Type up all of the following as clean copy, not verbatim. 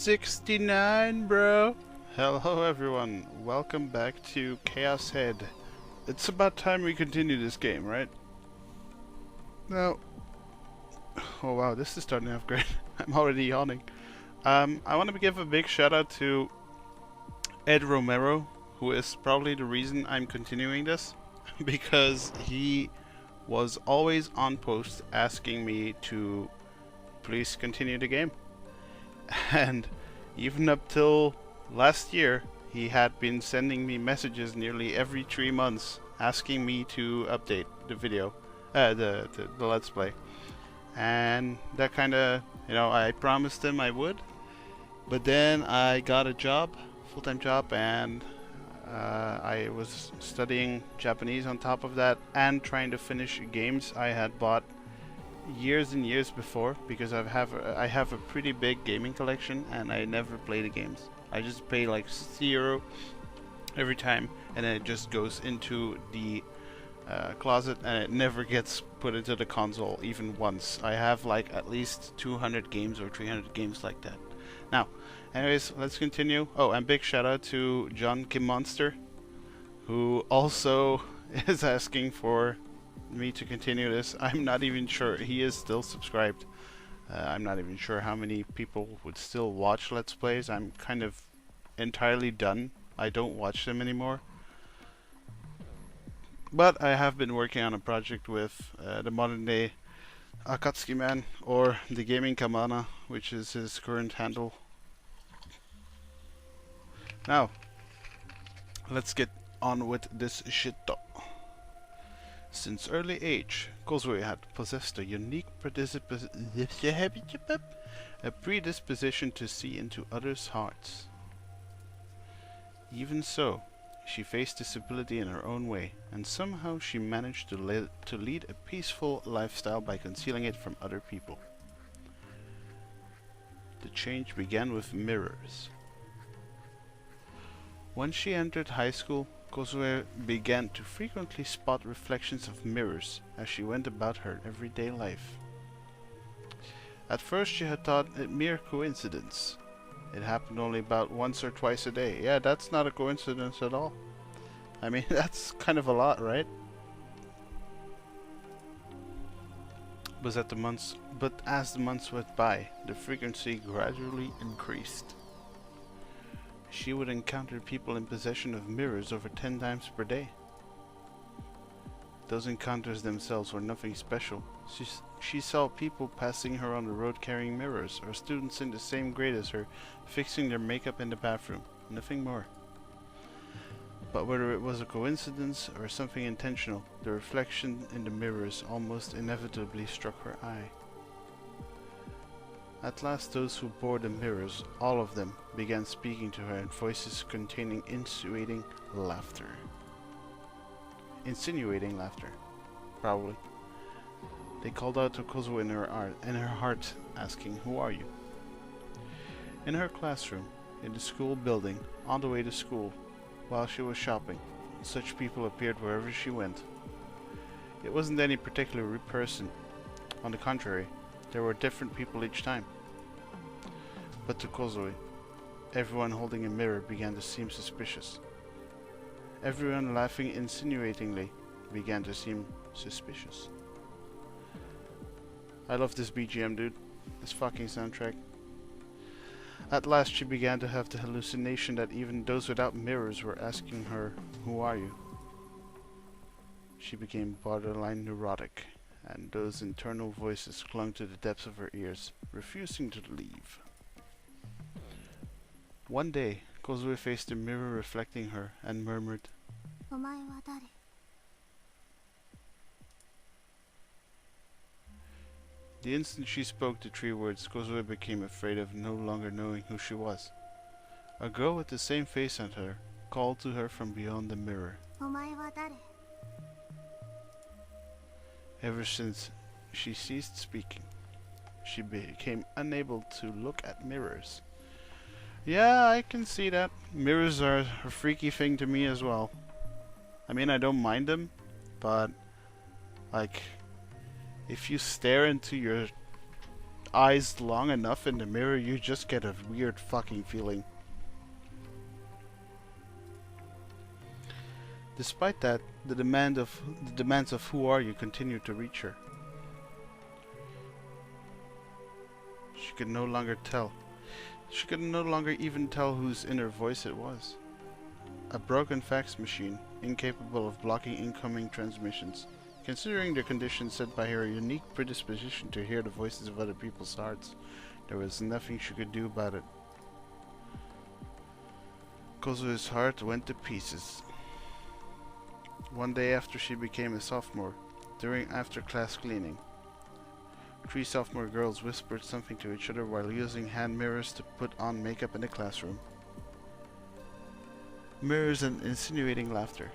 69, bro. Hello everyone, welcome back to ChäoS Head. It's about time we continue this game, right? Now, oh wow, this is starting off great. I'm already yawning. I want to give a big shout out to Ed Romero, who is probably the reason I'm continuing this, because he was always on post asking me to please continue the game. And even up till last year, he had been sending me messages nearly every 3 months asking me to update the video, the Let's Play. And that kind of, I promised him I would. But then I got a job, full-time job, and I was studying Japanese on top of that and trying to finish games I had bought years and years before, because I have a pretty big gaming collection and I never play the games. I just pay like €0 every time, and then it just goes into the closet and it never gets put into the console even once. I have like at least 200 games or 300 games like that. Now, anyways, let's continue. Oh, and big shout out to John Kim Monster, who also is asking for me to continue this. I'm not even sure he is still subscribed. I'm not even sure how many people would still watch Let's Plays. I'm kind of entirely done. I don't watch them anymore. But I have been working on a project with the modern day Akatsuki Man, or the Gaming Kamana, which is his current handle. Now, let's get on with this shit though. Since early age, Kozue had possessed a unique predisposition to see into others' hearts. Even so, she faced disability in her own way, and somehow she managed to lead a peaceful lifestyle by concealing it from other people. The change began with mirrors. When she entered high school, Kozue began to frequently spot reflections of mirrors as she went about her everyday life. At first she had thought it mere coincidence. It happened only about once or twice a day. Yeah, that's not a coincidence at all. I mean, that's kind of a lot, right? But as the months went by, the frequency gradually increased. She would encounter people in possession of mirrors over 10 times per day. Those encounters themselves were nothing special. She saw people passing her on the road carrying mirrors, or students in the same grade as her fixing their makeup in the bathroom. Nothing more. But whether it was a coincidence or something intentional, the reflection in the mirrors almost inevitably struck her eye. At last those who bore the mirrors, all of them, began speaking to her in voices containing insinuating laughter, probably. They called out to Kozue in her heart, asking, "Who are you?" In her classroom, in the school building, on the way to school, while she was shopping, such people appeared wherever she went. It wasn't any particular person. On the contrary, there were different people each time. But to Kozue, everyone holding a mirror began to seem suspicious. Everyone laughing insinuatingly began to seem suspicious. I love this BGM, dude. This fucking soundtrack. At last she began to have the hallucination that even those without mirrors were asking her, "Who are you?" She became borderline neurotic, and those internal voices clung to the depths of her ears, refusing to leave. One day, Kozue faced a mirror reflecting her and murmured, "Omae wa dare?" The instant she spoke the 3 words, Kozue became afraid of no longer knowing who she was. A girl with the same face as her called to her from beyond the mirror. "Omae wa dare?" Ever since she ceased speaking, she became unable to look at mirrors. Yeah, I can see that. Mirrors are a freaky thing to me as well. I mean, I don't mind them, but like, if you stare into your eyes long enough in the mirror, you just get a weird fucking feeling. Despite that, the demands of who are you continue to reach her. She could no longer tell. She could no longer even tell whose inner voice it was. A broken fax machine, incapable of blocking incoming transmissions. Considering the conditions set by her unique predisposition to hear the voices of other people's hearts, there was nothing she could do about it. Kozu's heart went to pieces. One day after she became a sophomore, during after-class cleaning, 3 sophomore girls whispered something to each other while using hand mirrors to put on makeup in the classroom. Mirrors and insinuating laughter,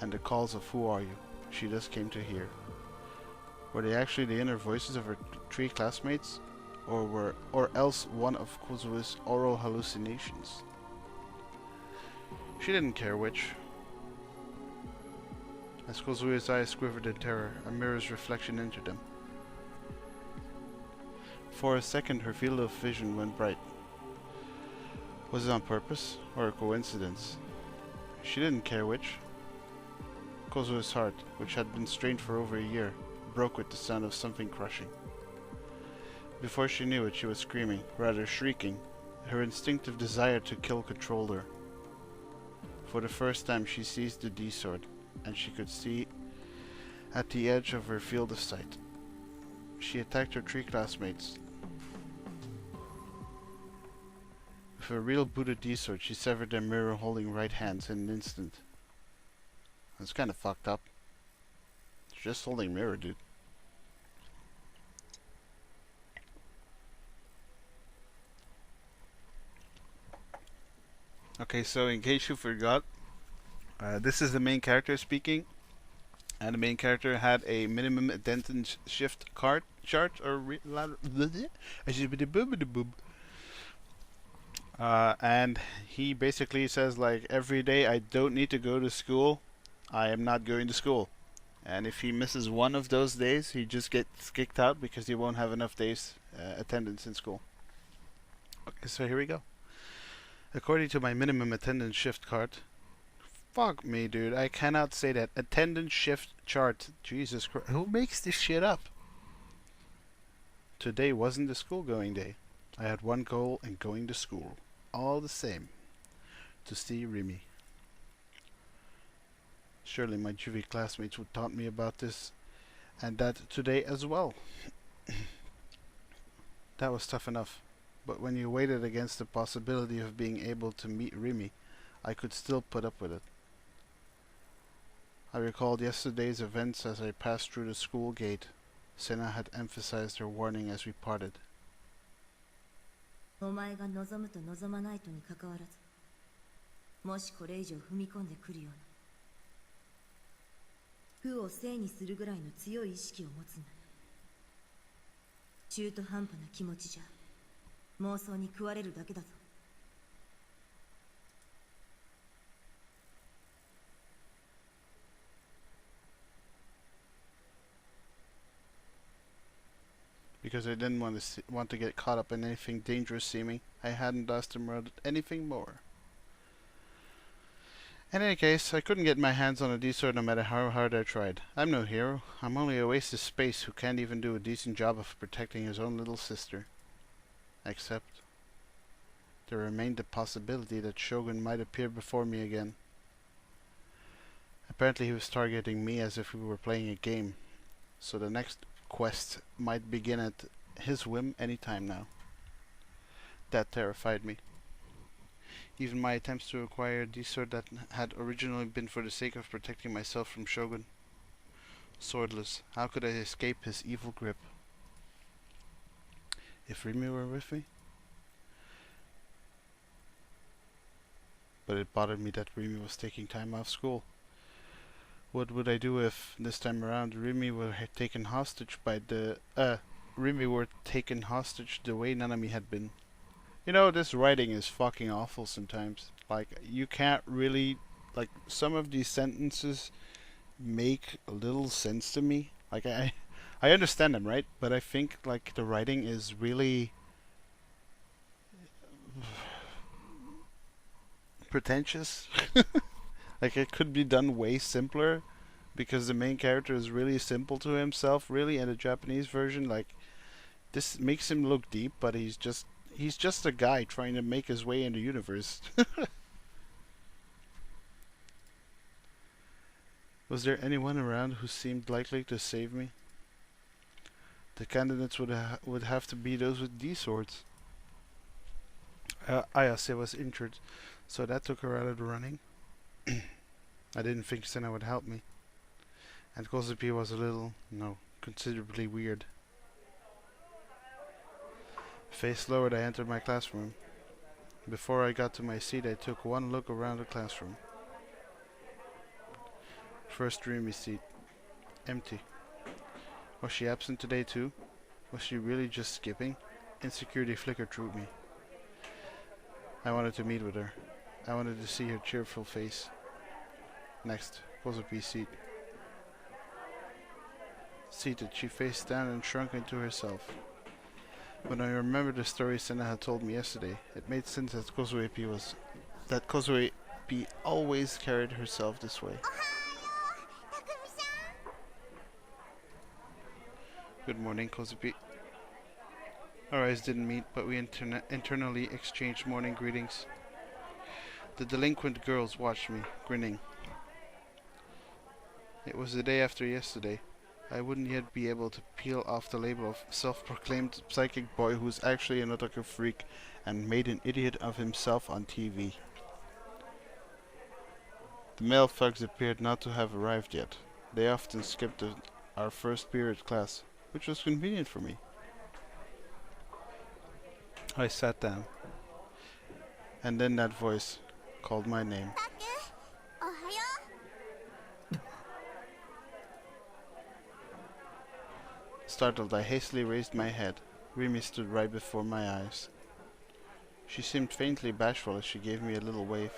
and the calls of "Who are you?" she just came to hear. Were they actually the inner voices of her 3 classmates, or else one of Kozu's oral hallucinations? She didn't care which. As Kozu's eyes quivered in terror, a mirror's reflection entered them. For a second, her field of vision went bright. Was it on purpose, or a coincidence? She didn't care which. Kozu's heart, which had been strained for over a year, broke with the sound of something crushing. Before she knew it, she was screaming, rather shrieking. Her instinctive desire to kill controlled her. For the first time, she seized the D-sword, and she could see at the edge of her field of sight. She attacked her 3 classmates. With a real Buddha D-sword, she severed their mirror-holding right hands in an instant. That's kind of fucked up. It's just holding mirror, dude. Okay, so in case you forgot, this is the main character speaking, and the main character had a minimum attendance shift chart, and he basically says, like, every day I don't need to go to school, I am not going to school. And if he misses one of those days, he just gets kicked out because he won't have enough days attendance in school. Okay, so here we go. According to my minimum attendance shift card, fuck me, dude, I cannot say that. Attendance shift chart. Jesus Christ, who makes this shit up? Today wasn't a school-going day. I had one goal in going to school. All the same. To see Reema. Surely my juvie classmates would taunt me about this, and that today as well. That was tough enough. But when you weighed it against the possibility of being able to meet Reema, I could still put up with it. I recalled yesterday's events as I passed through the school gate. Senna had emphasized her warning as we parted. お前が望むと望まないとに関わらず、もしこれ以上踏み込んでくるような、負を正にするぐらいの強い意識を持つんだ。中途半端な気持ちじゃ妄想に食われるだけだぞ。Because I didn't want to get caught up in anything dangerous seeming, I hadn't asked him about anything more. In any case, I couldn't get my hands on a D-sword no matter how hard I tried. I'm no hero. I'm only a waste of space who can't even do a decent job of protecting his own little sister. Except, there remained the possibility that Shogun might appear before me again. Apparently he was targeting me as if we were playing a game, so the next quest might begin at his whim any time now. That terrified me. Even my attempts to acquire a D-sword that had originally been for the sake of protecting myself from Shogun. Swordless, how could I escape his evil grip? If Reema were with me? But it bothered me that Reema was taking time off school. What would I do if, this time around, Reema were taken hostage by Reema were taken hostage the way Nanami had been? You know, this writing is fucking awful sometimes. Like, you can't really, like, some of these sentences make a little sense to me. Like, I understand them, right? But I think like the writing is really pretentious. Like it could be done way simpler because the main character is really simple to himself, really, in the Japanese version. Like this makes him look deep, but he's just a guy trying to make his way in the universe. Was there anyone around who seemed likely to save me? The candidates would have to be those with D swords. Ayase was injured, so that took her out of the running. I didn't think Senna would help me. And Kozupi was a little, no, considerably weird. Face lowered, I entered my classroom. Before I got to my seat, I took one look around the classroom. First dreamy seat. Empty. Was she absent today too? Was she really just skipping? Insecurity flickered through me. I wanted to meet with her. I wanted to see her cheerful face. Next, Kozupi's seat. Seated, she faced down and shrunk into herself. When I remembered the story Senna had told me yesterday, it made sense that Kozuepi always carried herself this way. Good morning, Kozupi. Our eyes didn't meet, but we internally exchanged morning greetings. The delinquent girls watched me, grinning. It was the day after yesterday. I wouldn't yet be able to peel off the label of self-proclaimed psychic boy who's actually an otaku freak and made an idiot of himself on TV. The male thugs appeared not to have arrived yet. They often skipped our first period class, which was convenient for me. I sat down, and then that voice called my name. Startled, I hastily raised my head. Reema stood right before my eyes. She seemed faintly bashful as she gave me a little wave.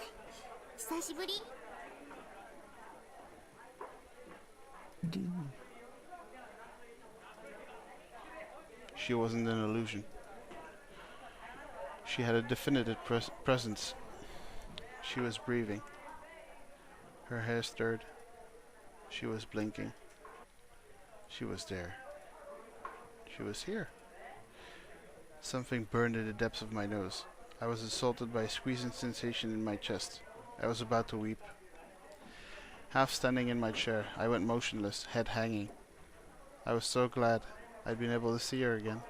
She wasn't an illusion. She had a definitive presence. She was breathing. Her hair stirred. She was blinking. She was there. She was here. Something burned in the depths of my nose. I was assaulted by a squeezing sensation in my chest. I was about to weep. Half standing in my chair, I went motionless, head hanging. I was so glad I'd been able to see her again.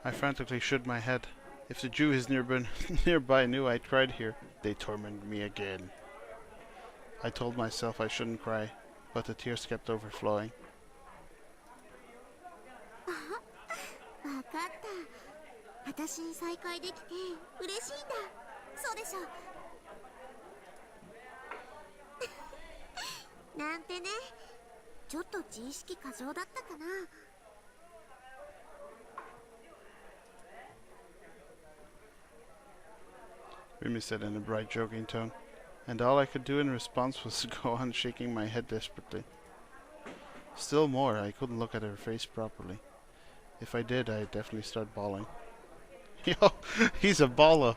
I frantically shook my head. If the Jews nearby knew I cried here, they'd torment me again. I told myself I shouldn't cry, but the tears kept overflowing. Reema said in a bright, joking tone, and all I could do in response was to go on shaking my head desperately. Still more, I couldn't look at her face properly. If I did, I'd definitely start bawling. Yo, he's a baller.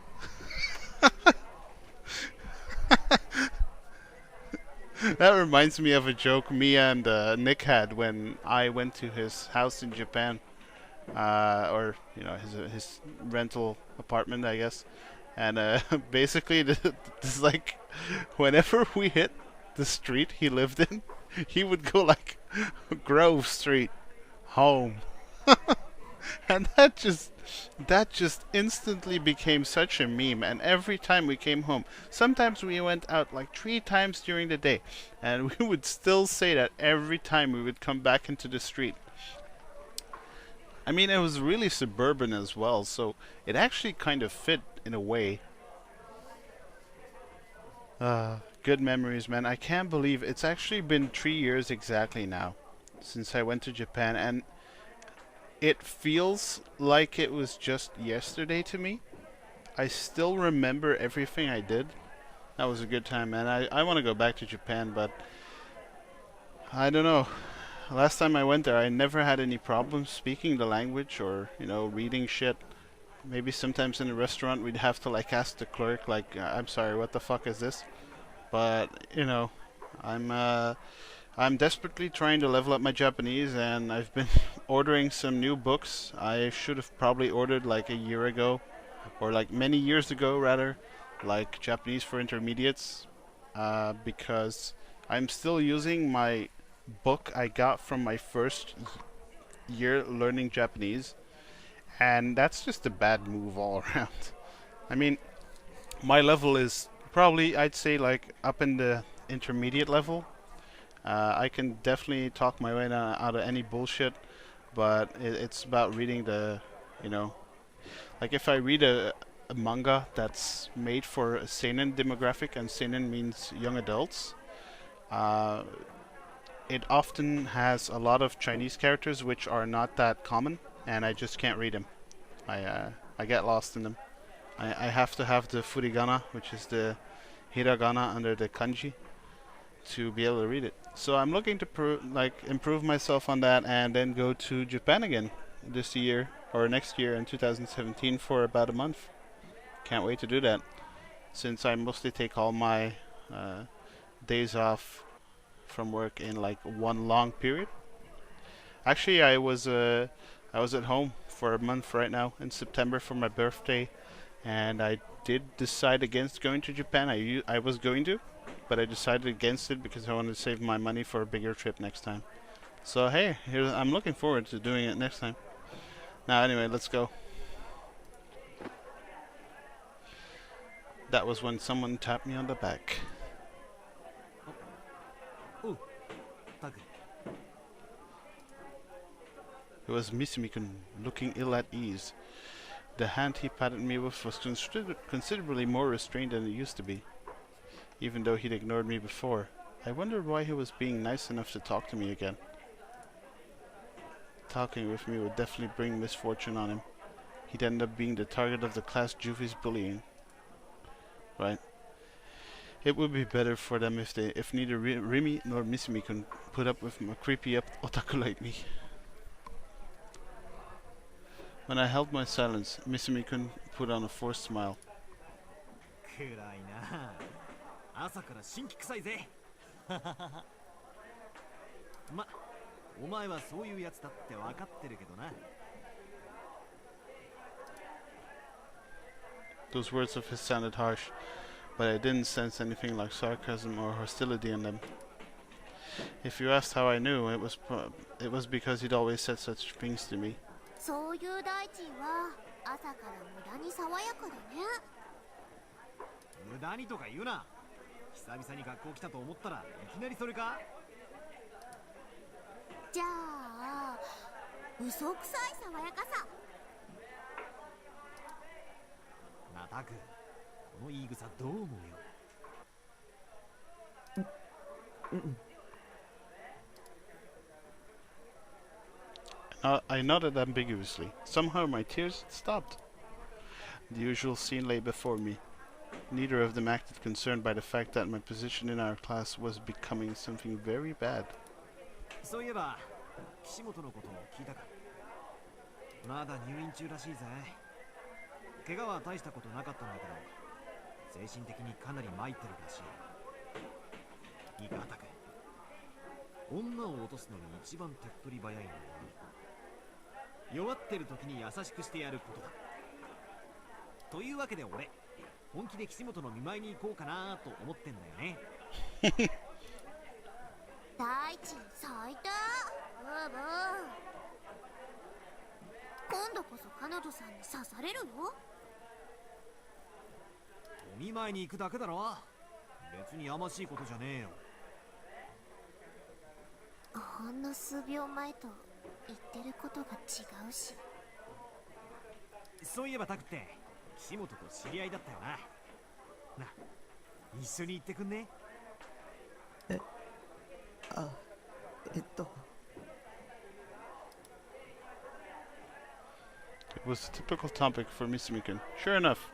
That reminds me of a joke me and Nick had when I went to his house in Japan, or you know his rental apartment, I guess. And basically, this like whenever we hit the street he lived in, he would go like Grove Street, home, and that just instantly became such a meme. And every time we came home, sometimes we went out like 3 times during the day, and we would still say that every time we would come back into the street. I mean, it was really suburban as well, so it actually kind of fit in a way. Good memories, man. I can't believe it's actually been 3 years exactly now since I went to Japan, and it feels like it was just yesterday to me. I still remember everything I did. That was a good time, man. I want to go back to Japan, but I don't know. Last time I went there, I never had any problems speaking the language or, reading shit. Maybe sometimes in a restaurant we'd have to like ask the clerk, like, I'm sorry, what the fuck is this? But, I'm I'm desperately trying to level up my Japanese, and I've been ordering some new books. I should have probably ordered like a year ago, or like many years ago rather, like Japanese for Intermediates, because I'm still using my book I got from my first year learning Japanese, and that's just a bad move all around. I mean, my level is probably, I'd say, like up in the intermediate level. I can definitely talk my way out of any bullshit, but it's about reading you know, like if I read a manga that's made for a seinen demographic, and seinen means young adults, uh, it often has a lot of Chinese characters which are not that common, and I just can't read them. I get lost in them. I have to have the furigana, which is the hiragana under the kanji, to be able to read it. So I'm looking to improve myself on that, and then go to Japan again this year or next year in 2017 for about a month. Can't wait to do that, since I mostly take all my days off from work in like one long period. Actually, I was at home for a month right now in September for my birthday, and I did decide against going to Japan. I was going to, but I decided against it because I wanted to save my money for a bigger trip next time. So hey, I'm looking forward to doing it next time. Now anyway, let's go. That was when someone tapped me on the back. It was Misumi-kun, looking ill at ease. The hand he patted me with was considerably more restrained than it used to be, even though he'd ignored me before. I wondered why he was being nice enough to talk to me again. Talking with me would definitely bring misfortune on him. He'd end up being the target of the class Juvi's bullying. Right. It would be better for them if neither Rimi nor Misumi could put up with a creepy otaku like me. When I held my silence, Misumi-kun put on a forced smile. Those words of his sounded harsh, but I didn't sense anything like sarcasm or hostility in them. If you asked how I knew, it was because he'd always said such things to me. そういう大臣は朝から無駄に爽やかだね。無駄にとか言うな。久々に学校来たと思ったらいきなりそれか。じゃあ嘘くさい爽やかさ。なたく、この言い草どう思うよ。I nodded ambiguously. Somehow my tears had stopped. The usual scene lay before me. Neither of them acted concerned by the fact that my position in our class was becoming something very bad. そういえば、岸本のことを聞いたか。まだ入院中らしいぜ。怪我は大したことなかったんだけど、精神的にかなり参ってるらしい。いいか、タク。女を落とすのに一番手っ取り早いのは弱ってる時に優しくしてやることだ。というわけで俺、本気で岸本の見舞いに行こうかなと思ってんだよね。大臣最低。ブーブー。今度こそ彼女さんに刺されるよ。お見舞いに行くだけだろ。別にやましいことじゃねえよ。ほんの数秒前と言ってることが違うし。そういえばタクって岸本と知り合いだったよな。な、一緒に行ってくんね。was a typical topic for Misumi-kun. Sure enough.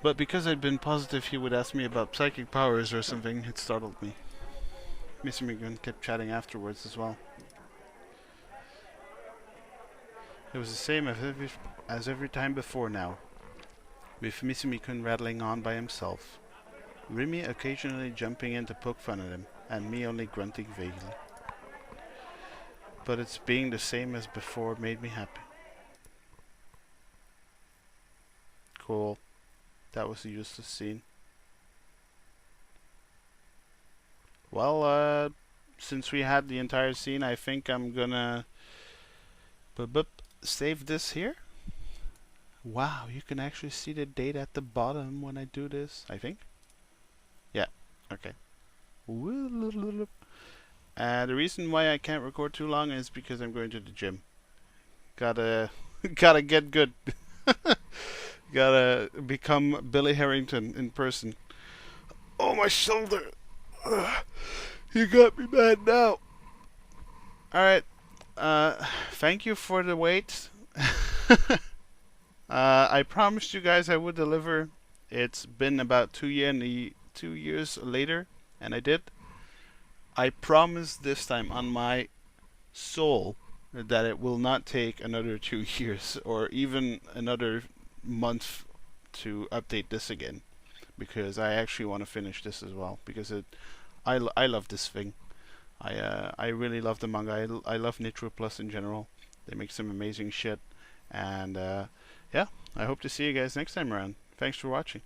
But because I'd been positive he would ask me about psychic powers or something, it startled me. Misumi-kun kept chatting afterwards as well. It was the same as every time before now, with Misumi-kun rattling on by himself. Reema occasionally jumping in to poke fun at him, and me only grunting vaguely. But it's being the same as before made me happy. Cool. That was a useless scene. Well, since we had the entire scene, I think I'm gonna save this here. Wow, you can actually see the date at the bottom when I do this, I think. Yeah, okay. The reason why I can't record too long is because I'm going to the gym. Gotta get good. Gotta become Billy Harrington in person. Oh, my shoulder! Ugh, you got me bad now. Alright. Thank you for the wait. I promised you guys I would deliver. It's been about 2 years later, and I did. I promise this time on my soul that it will not take another 2 years or even another month to update this again, because I actually want to finish this as well, because I love this thing. I really love the manga. I love Nitro Plus in general. They make some amazing shit, and yeah, I hope to see you guys next time around. Thanks for watching.